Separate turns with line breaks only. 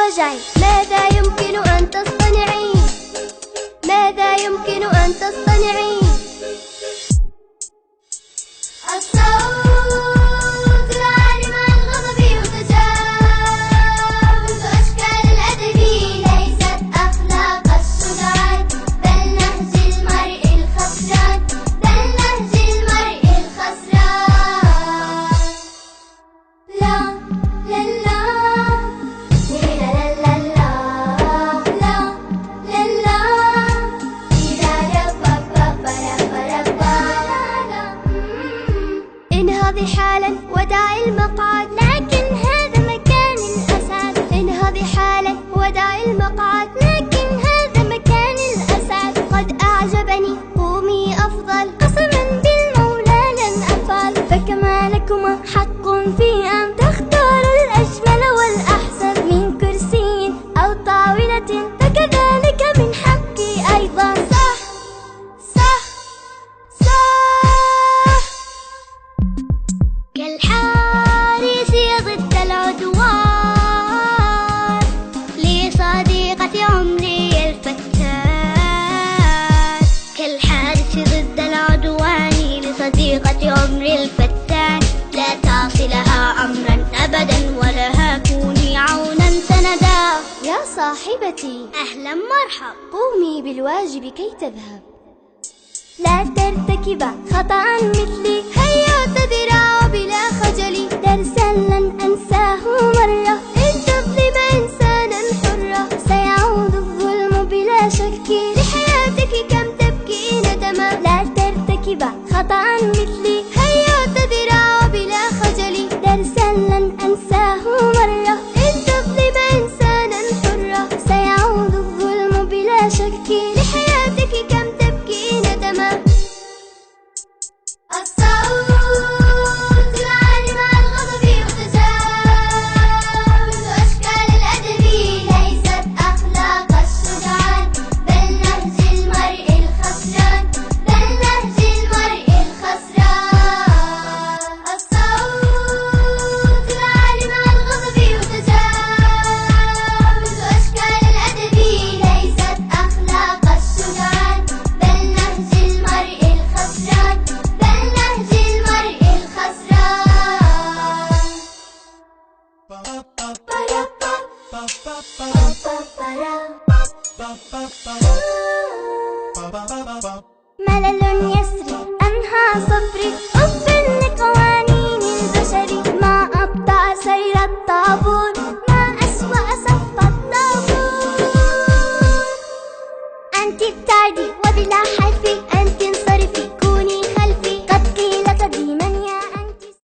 تراجعي. ماذا يمكن أن تصطنعين؟ ماذا يمكن أن تصطنعين؟ الصوت العالي مع الغضب يتجاوز أشكال الأدب، ليست أخلاق الشجعان بل نهج المرء الخسران، بل نهج المرء الخسران. لا لا لا انهضي حالا ودعي المقعد، لكن هذا مكان الأسد. انهضي حالا ودعي المقعد، لكن هذا مكان الأسد. قد أعجبني قومي أفضل، قسما بالمولى لن أفعل. فكما لكما حق في أن تختاروا الأجمل والأحسن من كرسي أو طاولة، فكذلك من حقي أيضا. صح صح صح. كالحارس ضد العدوان لصديقة عمري الفتان. كالحارس ضد العدوان لصديقة عمري الفتان. لا تعصلها أمرا أبدا ولها كوني عونا سندا. يا صاحبتي أهلا مرحب، قومي بالواجب كي تذهب. لا ترتكب خطأ مثلي، هيا اعتذرا بلا خجل. درسا لن أنساه مرة، إن تظلم إنسانا حرة سيعود الظلم بلا شك لحياتك. كم تبكي ندما. لا ترتكب خطأ مثلي، هيا اعتذرا بلا خجل. درسا لن أنساه مرة، إن تظلم إنسانا حرة سيعود الظلم بلا شك لحياتك. كم تبكي ندما. الصوت العالي مع الغضب يتجاوز أشكال الأدب، ليست أخلاق الشجعان بل نهج المرء الخسران، بل نهج المرء الخسران. الصوت العالي مع الغضب يتجاوز أشكال الأدب، ليست أخلاق الشجعان بل نهج المرء الخسران، بل نهج المرء الخسران. ملل يسري أنهى صبري.